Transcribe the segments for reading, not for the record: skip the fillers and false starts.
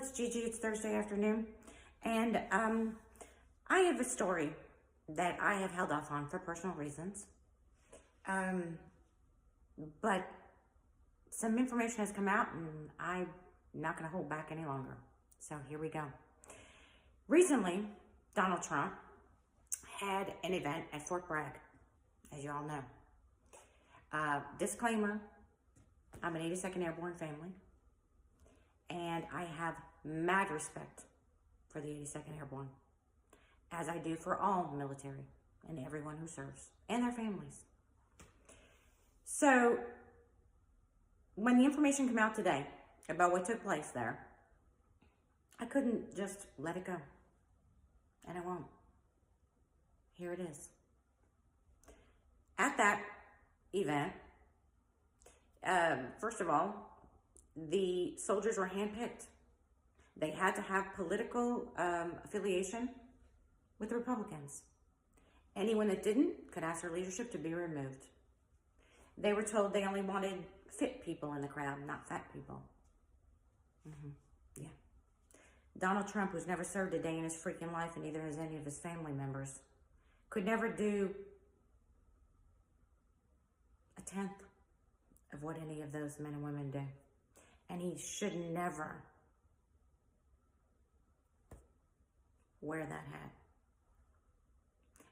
it's Gigi. It's Thursday afternoon. And I have a story that I have held off on for personal reasons. But some information has come out and I'm not going to hold back any longer. So here we go. Recently, Donald Trump had an event at Fort Bragg, as you all know. Disclaimer, I'm an 82nd Airborne family, and I have mad respect for the 82nd Airborne, as I do for all military and everyone who serves, and their families. So, when the information came out today about what took place there, I couldn't just let it go, and I won't. Here it is. At that event, first of all, the soldiers were handpicked. They had to have political affiliation with the Republicans. Anyone that didn't could ask their leadership to be removed. They were told they only wanted fit people in the crowd, not fat people. Yeah. Donald Trump, who's never served a day in his freaking life, and neither has any of his family members, could never do a tenth of what any of those men and women do. And he should never wear that hat.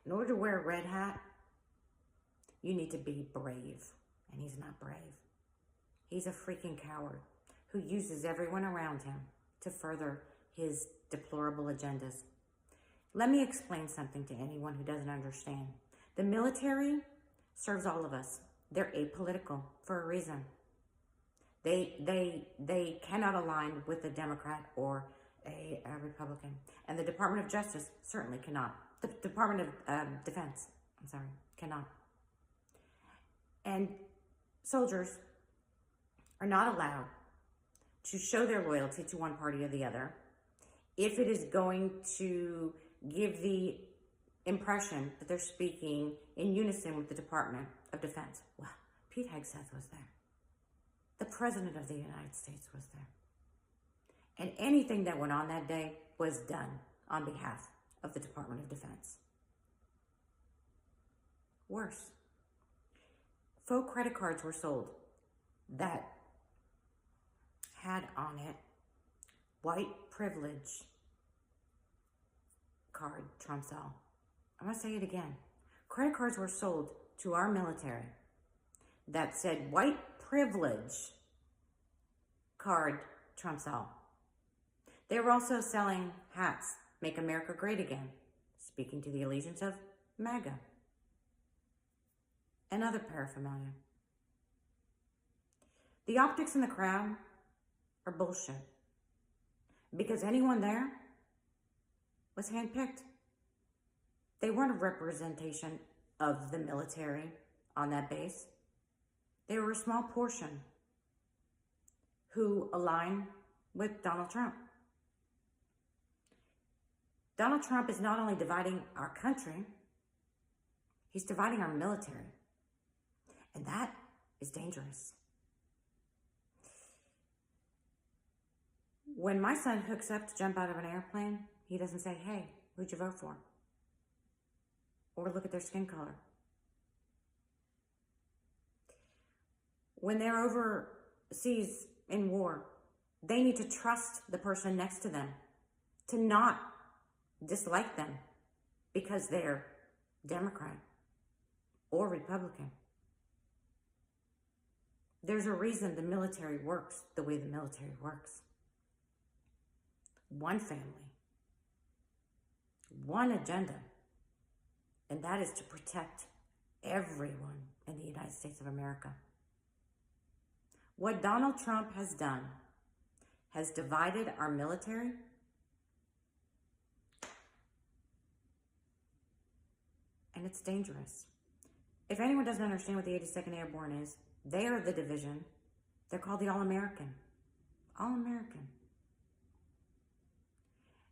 In order to wear a red hat, you need to be brave. And he's not brave. He's a freaking coward who uses everyone around him to further his deplorable agendas. Let me explain something to anyone who doesn't understand. The military serves all of us. They're apolitical for a reason. They cannot align with a Democrat or a Republican. And the Department of Justice certainly cannot. The Department of Defense, cannot. And soldiers are not allowed to show their loyalty to one party or the other if it is going to give the impression that they're speaking in unison with the Department of Defense. Well, Pete Hegseth was there. The President of the United States was there. And anything that went on that day was done on behalf of the Department of Defense. Worse, faux credit cards were sold that had on it white privilege card trumps all. I'm going to say it again. Credit cards were sold to our military that said white privilege card trumps all. They were also selling hats, Make America Great Again, speaking to the allegiance of MAGA, and other paraphernalia. The optics in the crowd are bullshit, because anyone there was handpicked. They weren't a representation of the military on that base. They were a small portion who align with Donald Trump. Donald Trump is not only dividing our country, he's dividing our military. And that is dangerous. When my son hooks up to jump out of an airplane, he doesn't say, "Hey, who'd you vote for?" Or look at their skin color. When they're overseas in war, they need to trust the person next to them, to not dislike them because they're Democrat or Republican. There's a reason the military works the way the military works. One family, one agenda, and that is to protect everyone in the United States of America. What Donald Trump has done has divided our military and it's dangerous. If anyone doesn't understand what the 82nd Airborne is, they are the division. They're called the All-American. All-American.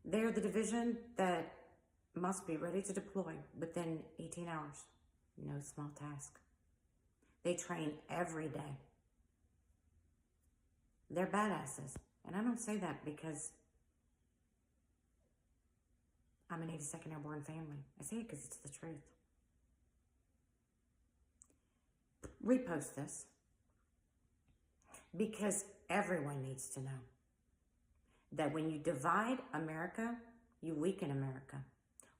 They're the division that must be ready to deploy within 18 hours. No small task. They train every day. They're badasses. And I don't say that because I'm an 82nd Airborne family. I say it because it's the truth. Repost this, because everyone needs to know that when you divide America, you weaken America.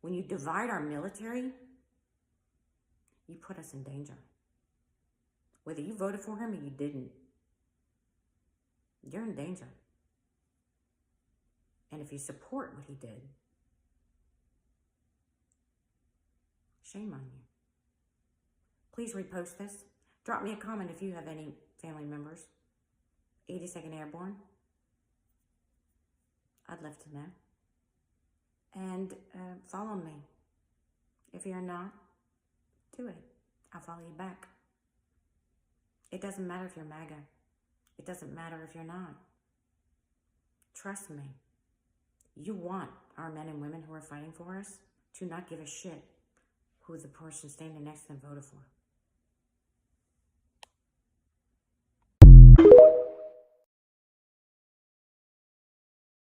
When you divide our military, you put us in danger. Whether you voted for him or you didn't, you're in danger. And if you support what he did, shame on you. Please repost this. Drop me a comment if you have any family members. 82nd Airborne. I'd love to know. And follow me. If you're not, do it. I'll follow you back. It doesn't matter if you're MAGA. It doesn't matter if you're not. Trust me. You want our men and women who are fighting for us to not give a shit who the person standing next to them voted for.